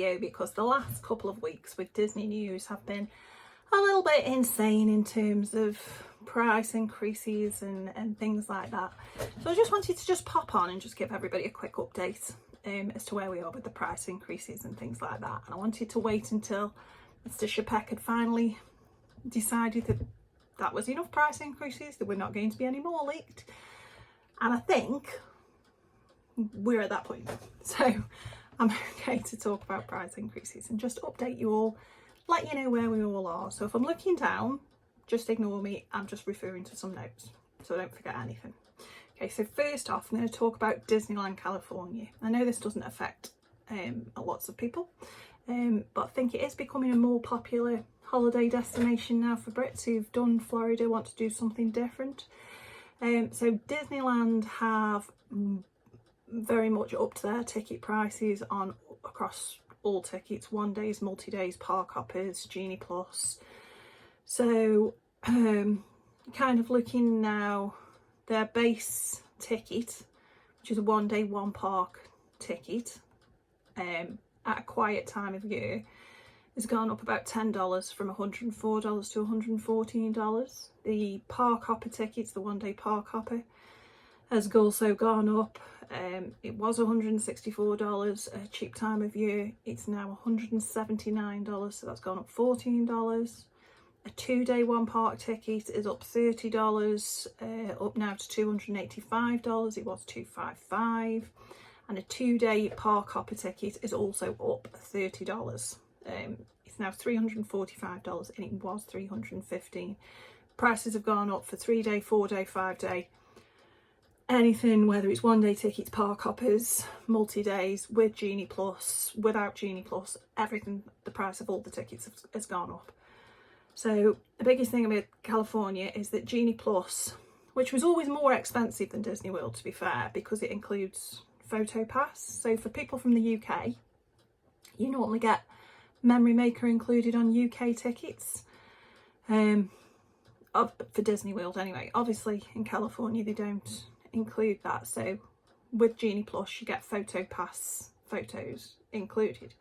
video because the last couple of weeks with Disney news have been a little bit insane in terms of price increases and things like that. So I just wanted to just pop on and just give everybody a quick update as to where we are with the price increases and things like that. And I wanted to wait until Mr. Shapek had finally decided that that was enough price increases, that we're not going to be any more leaked. And I think we're at that point. So I'm okay to talk about price increases and just update you all, let you know where we all are. So if I'm looking down, just ignore me. I'm just referring to some notes, so don't forget anything. Okay, so first off, I'm going to talk about Disneyland, California. I know this doesn't affect lots of people, but I think it is becoming a more popular holiday destination now for Brits who've done Florida, want to do something different. So Disneyland have very much upped their ticket prices on across all tickets, 1 days, multi-days, park hoppers, Genie Plus. So kind of looking now, their base ticket, which is a 1 day, 1 park ticket, at a quiet time of year, has gone up about $10 from $104 to $114. The park hopper tickets, the 1 day park hopper, has also gone up. It was $164 a cheap time of year. It's now $179, so that's gone up $14. A 2 day 1 park ticket is up $30, up now to $285. It was $255. And a 2 day park hopper ticket is also up $30. It's now $345 and it was $315. Prices have gone up for 3 day, 4 day, 5 day, anything, whether it's 1 day tickets, park hoppers, multi-days, with Genie Plus, without Genie Plus, everything, the price of all the tickets has gone up. So the biggest thing about California is that Genie Plus, which was always more expensive than Disney World to be fair, because it includes Photo Pass. So for people from the UK, you normally get Memory Maker included on UK tickets. For Disney World anyway. Obviously in California they don't include that, so with Genie Plus you get Photo Pass photos included.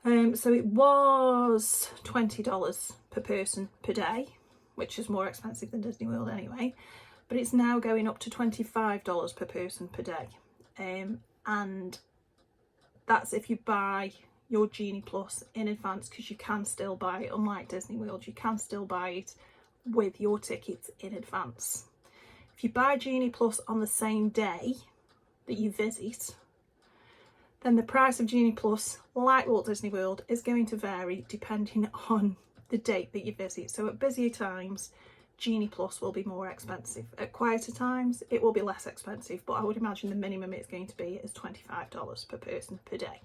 So it was $20 per person per day, which is more expensive than Disney World anyway, but it's now going up to $25 per person per day, and that's if you buy your Genie Plus in advance, because you can still buy it, unlike Disney World, you can still buy it with your tickets in advance. If you buy Genie Plus on the same day that you visit, then the price of Genie Plus, like Walt Disney World, is going to vary depending on the date that you visit. So at busier times, Genie Plus will be more expensive. At quieter times, it will be less expensive, but I would imagine the minimum it's going to be is $25 per person per day.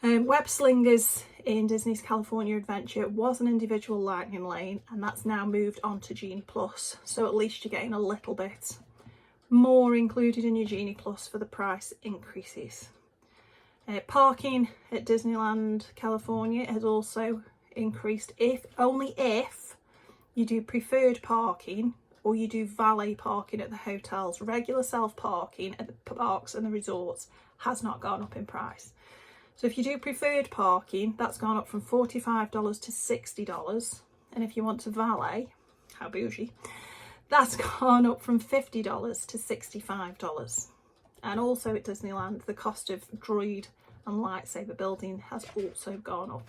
Web Slingers in Disney's California Adventure was an individual lightning lane, and that's now moved on to Genie Plus. So at least you're getting a little bit more included in your Genie Plus for the price increases. Parking at Disneyland California has also increased, only if you do preferred parking or you do valet parking at the hotels. Regular self-parking at the parks and the resorts has not gone up in price. So if you do preferred parking, that's gone up from $45 to $60. And if you want to valet, how bougie, that's gone up from $50 to $65. And also at Disneyland, the cost of droid and lightsaber building has also gone up.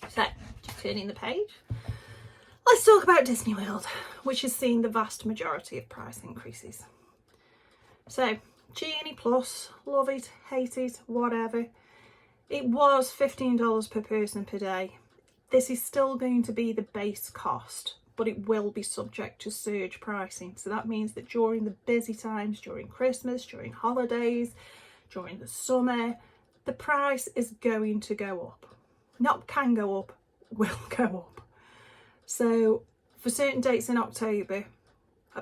So, just turning the page, let's talk about Disney World, which has seen the vast majority of price increases. So, Genie Plus, love it, hate it, whatever. It was $15 per person per day. This is still going to be the base cost, but it will be subject to surge pricing. So that means that during the busy times, during Christmas, during holidays, during the summer, the price is going to go up. Not can go up, will go up. So for certain dates in October,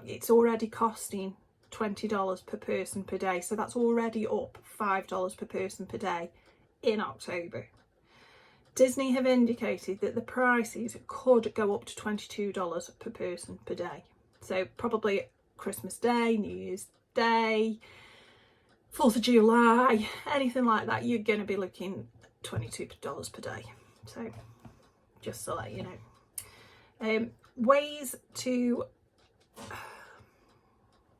it's already costing $20 per person per day. So that's already up $5 per person per day in October. Disney have indicated that the prices could go up to $22 per person per day. So probably Christmas Day, New Year's Day, 4th of July, anything like that, you're going to be looking $22 per day. So just to let you know. Ways to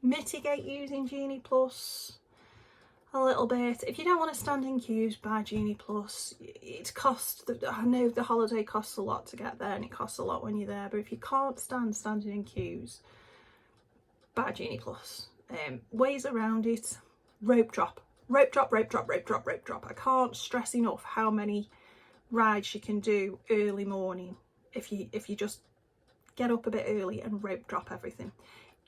mitigate using Genie Plus a little bit. If you don't want to stand in queues, buy Genie Plus. It costs, I know the holiday costs a lot to get there and it costs a lot when you're there, but if you can't stand standing in queues, buy Genie Plus. Ways around it: rope drop. Rope drop, rope drop, rope drop, rope drop. I can't stress enough how many rides you can do early morning if you just get up a bit early and rope drop everything.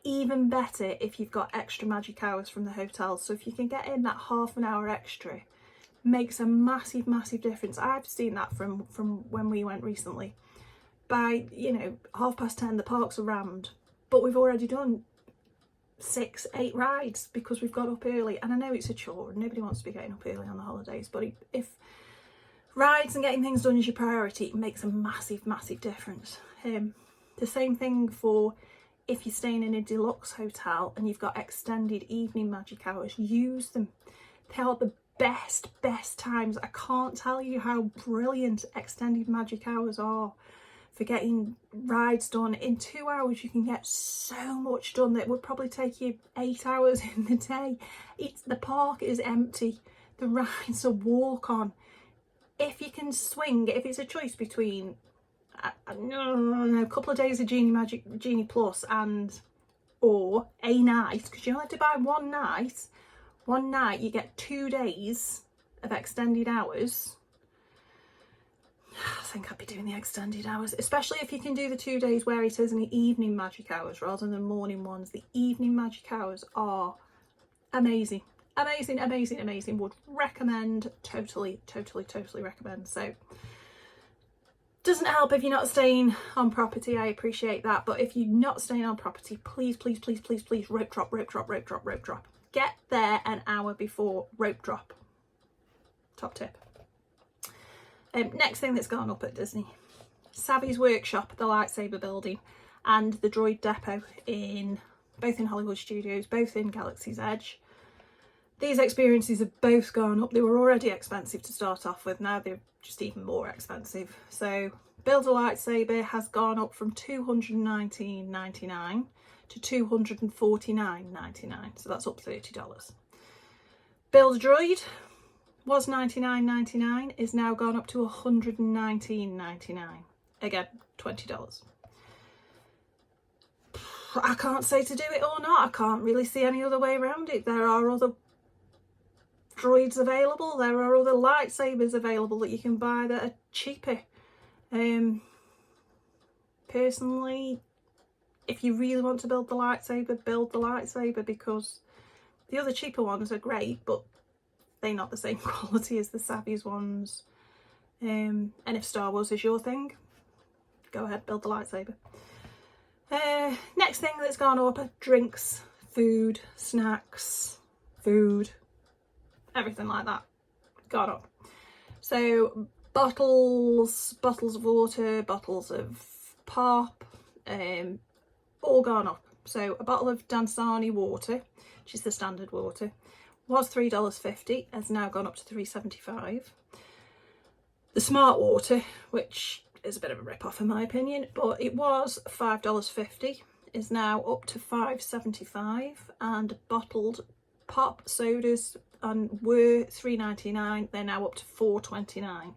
Even better if you've got extra magic hours from the hotel. So if you can get in that half an hour extra, makes a massive, massive difference. I've seen that from when we went recently. By, you know, 10:30, the parks are rammed, but we've already done 6, 8 rides because we've got up early. And I know it's a chore and nobody wants to be getting up early on the holidays, but if rides and getting things done is your priority, it makes a massive, massive difference. The same thing for if you're staying in a deluxe hotel and you've got extended evening magic hours. Use them. They are the best times. I can't tell you how brilliant extended magic hours are for getting rides done. In 2 hours you can get so much done that would probably take you 8 hours in the day. The park is empty, the rides are walk on. If you can swing, if it's a choice between a couple of days of Genie Plus or a night, because you only have to buy one night, you get 2 days of extended hours. I think I'd be doing the extended hours, especially if you can do the 2 days where it is in the evening magic hours rather than morning ones. The evening magic hours are amazing. Amazing. Would recommend, totally recommend. So doesn't help if you're not staying on property, I appreciate that, but if you're not staying on property, please rope drop. Get there an hour before rope drop. Top tip. Next thing that's gone up at Disney: Savvy's Workshop, the lightsaber building, and the droid depot both in Hollywood Studios, both in Galaxy's Edge. These experiences have both gone up. They were already expensive to start off with, now they're just even more expensive. So build a lightsaber has gone up from $219.99 to $249.99, so that's up $30. Build a droid was $99.99, is now gone up to $119.99, again $20. I can't say to do it or not. I can't really see any other way around it. There are other droids available, there are other lightsabers available that you can buy that are cheaper. Personally, if you really want to build the lightsaber, because the other cheaper ones are great, but they're not the same quality as the Savvy's ones. And if Star Wars is your thing, go ahead, build the lightsaber. Next thing that's gone up are drinks, food, snacks, everything like that gone up. So bottles of water, bottles of pop, all gone up. So a bottle of Dansani water, which is the standard water, was $3.50, has now gone up to $3.75. The smart water, which is a bit of a rip-off in my opinion, but it was $5.50, is now up to $5.75, and bottled pop sodas were $3.99, they're now up to $4.29.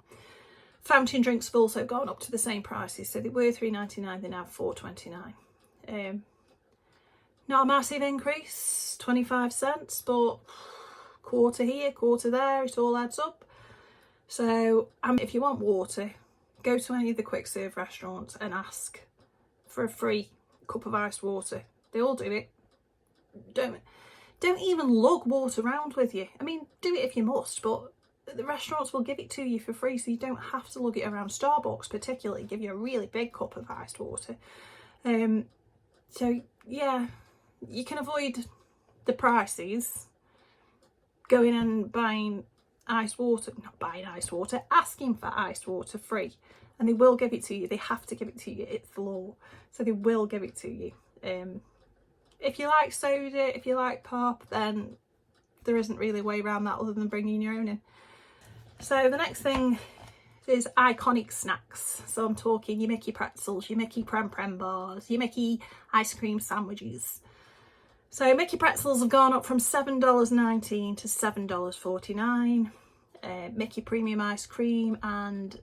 Fountain drinks have also gone up to the same prices, so they were $3.99, they're now $4.29. Not a massive increase, 25 cents, but quarter here, quarter there, it all adds up. So if you want water, go to any of the quick serve restaurants and ask for a free cup of iced water. They all do it. Don't even lug water around with you. I mean, do it if you must, but the restaurants will give it to you for free, so you don't have to lug it around. Starbucks particularly give you a really big cup of iced water. So yeah, you can avoid the prices going and buying iced water, not buying iced water, asking for iced water free, and they will give it to you. They have to give it to you, it's the law, so they will give it to you. If you like soda, if you like pop, then there isn't really a way around that other than bringing your own in. So the next thing is iconic snacks. So I'm talking your Mickey pretzels, your Mickey Prem bars, your Mickey ice cream sandwiches. So Mickey pretzels have gone up from $7.19 to $7.49. Mickey premium ice cream and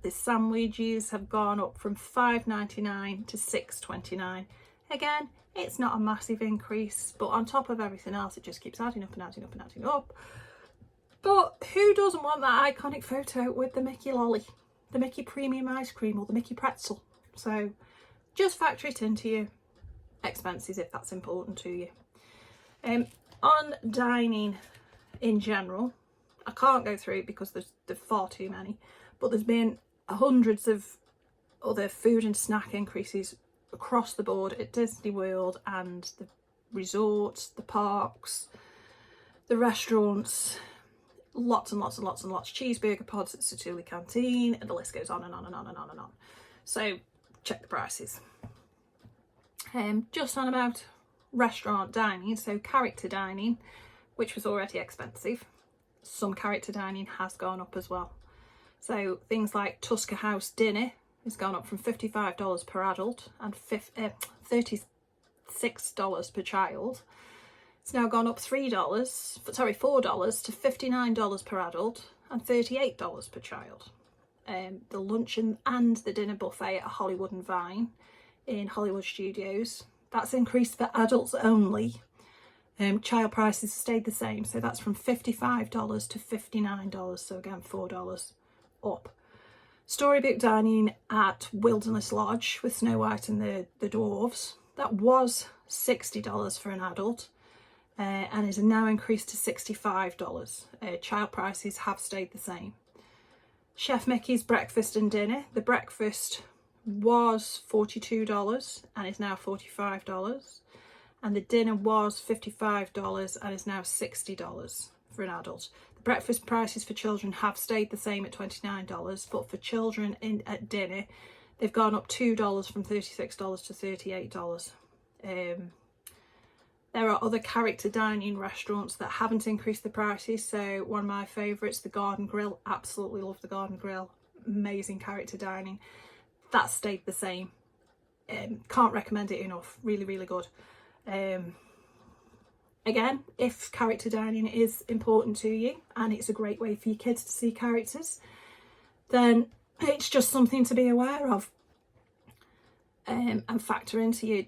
the sandwiches have gone up from $5.99 to $6.29. Again, it's not a massive increase, but on top of everything else, it just keeps adding up and adding up and adding up. But who doesn't want that iconic photo with the Mickey lolly, the Mickey premium ice cream or the Mickey pretzel? So just factor it into your expenses if that's important to you. On dining in general, I can't go through it because there's far too many, but there's been hundreds of other food and snack increases across the board at Disney World and the resorts, the parks, the restaurants, lots and lots and lots and lots. Cheeseburger pods at Satuli Canteen, and the list goes on and on and on and on and on. So check the prices. Just on about restaurant dining, so character dining, which was already expensive, some character dining has gone up as well. So things like Tusker House dinner has gone up from $55 per adult and $36 per child. It's now gone up $4 to $59 per adult and $38 per child. The luncheon and the dinner buffet at Hollywood and Vine in Hollywood Studios, that's increased for adults only. Child prices stayed the same, so that's from $55 to $59, so again $4 up. Storybook dining at Wilderness Lodge with Snow White and the dwarves, that was $60 for an adult and is now increased to $65. Child prices have stayed the same. Chef Mickey's breakfast and dinner, the breakfast was $42 and is now $45, and the dinner was $55 and is now $60 for an adult. The breakfast prices for children have stayed the same at $29, but for children at dinner they've gone up $2 from $36 to $38. There are other character dining restaurants that haven't increased the prices. So one of my favourites, the Garden Grill, absolutely love the Garden Grill, amazing character dining. That stayed the same. Can't recommend it enough, really, really good. Again, if character dining is important to you and it's a great way for your kids to see characters, then it's just something to be aware of and factor into your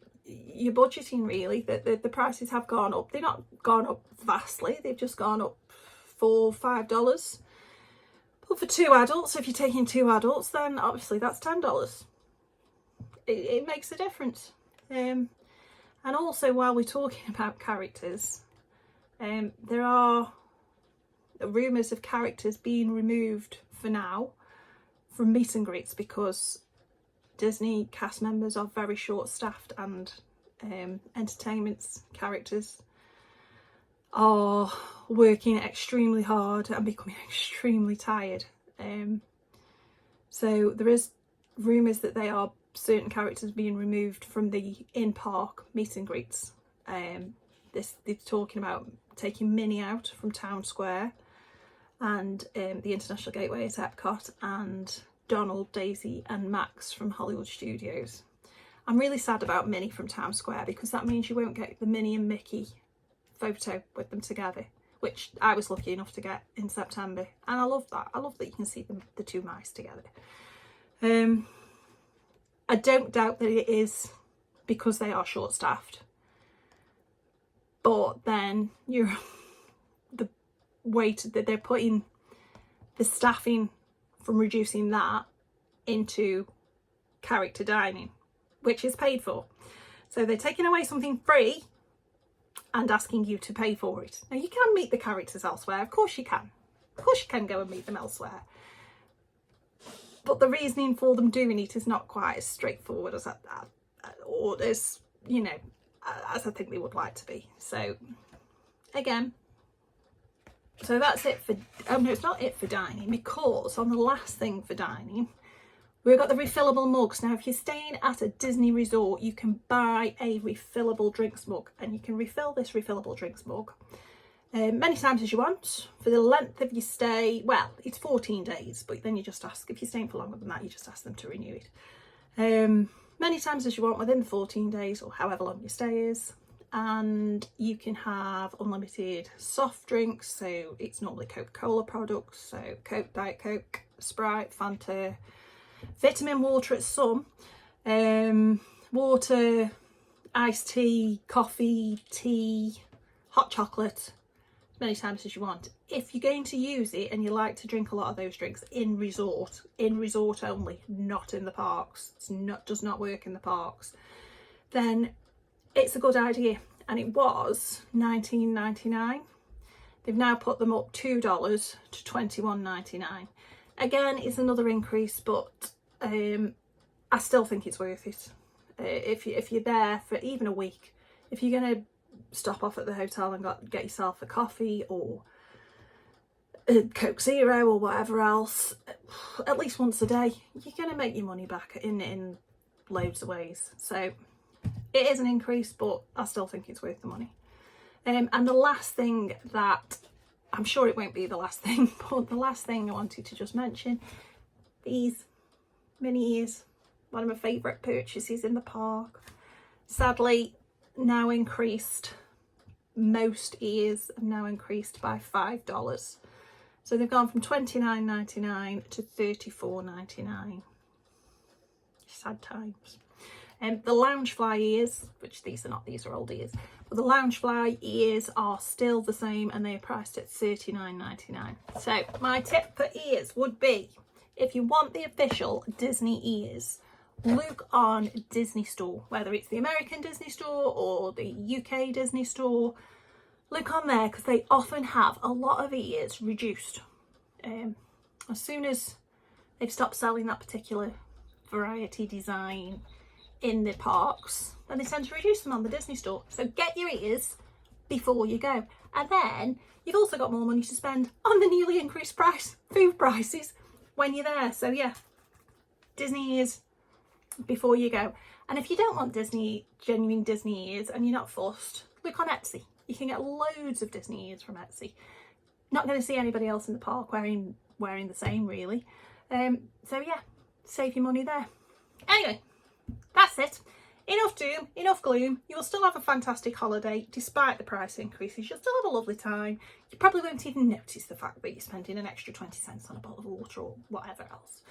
budgeting, really. The prices have gone up. They've not gone up vastly, they've just gone up $4-5. But for two adults, if you're taking two adults, then obviously that's $10. It makes a difference. And also, while we're talking about characters, there are rumours of characters being removed for now from meet and greets because Disney cast members are very short-staffed and entertainment's characters are working extremely hard and becoming extremely tired. So there is rumours that they are certain characters being removed from the in-park meet and greets. They're talking about taking Minnie out from Town Square and the International Gateway at Epcot, and Donald, Daisy and Max from Hollywood Studios. I'm really sad about Minnie from Town Square because that means you won't get the Minnie and Mickey photo with them together, which I was lucky enough to get in September, and I love that. I love that you can see them, the two mice together. I don't doubt that it is because they are short-staffed, but then the weight that they're putting the staffing from reducing that into character dining, which is paid for. So they're taking away something free and asking you to pay for it. Now, you can meet the characters elsewhere, of course you can. Of course you can go and meet them elsewhere. But the reasoning for them doing it is not quite as straightforward as or as, you know, as I think they would like to be. So again, so that's it for, oh no, it's not it for dining, because on the last thing for dining, we've got the refillable mugs. Now, if you're staying at a Disney resort, you can buy a refillable drinks mug, and you can refill this refillable drinks mug many times as you want for the length of your stay. Well, it's 14 days, but then you just ask, if you're staying for longer than that, you just ask them to renew it. Many times as you want within the 14 days or however long your stay is. And you can have unlimited soft drinks, so it's normally Coca-Cola products, so Coke, Diet Coke, Sprite, Fanta, vitamin water at some, water, iced tea, coffee, tea, hot chocolate, many times as you want. If you're going to use it and you like to drink a lot of those drinks in resort only, not in the parks, does not work in the parks, then it's a good idea. And it was $19.99. They've now put them up $2 to $21.99. Again, it's another increase, but I still think it's worth it. If you're there for even a week, if you're going to stop off at the hotel and get yourself a coffee or a Coke Zero or whatever else, at least once a day, you're going to make your money back in loads of ways. So it is an increase, but I still think it's worth the money. And the last thing that, I'm sure it won't be the last thing, but the last thing I wanted to just mention, these mini ears, one of my favourite purchases in the park. Sadly, now increased, most ears have now increased by $5. So they've gone from $29.99 to $34.99. Sad times. The Loungefly ears, which these are old ears, but the Loungefly ears are still the same and they are priced at $39.99. So my tip for ears would be, if you want the official Disney ears, look on Disney Store, whether it's the American Disney Store or the UK Disney Store. Look on there because they often have a lot of ears reduced. As soon as they've stopped selling that particular variety design in the parks, then they tend to reduce them on the Disney Store. So get your ears before you go, and then you've also got more money to spend on the newly increased food prices when you're there. So yeah, Disney ears before you go. And if you don't want genuine Disney ears and you're not fussed, look on Etsy. You can get loads of Disney ears from Etsy. Not going to see anybody else in the park wearing the same, really. So yeah, save your money there. Anyway, that's it. Enough doom, enough gloom. You will still have a fantastic holiday despite the price increases. You'll still have a lovely time. You probably won't even notice the fact that you're spending an extra 20 cents on a bottle of water or whatever else.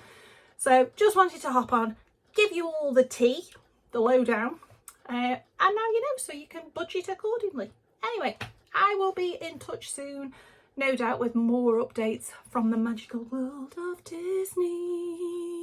So just wanted to hop on, give you all the tea, the lowdown, and now you know, so you can budget accordingly. Anyway, I will be in touch soon, no doubt, with more updates from the magical world of Disney.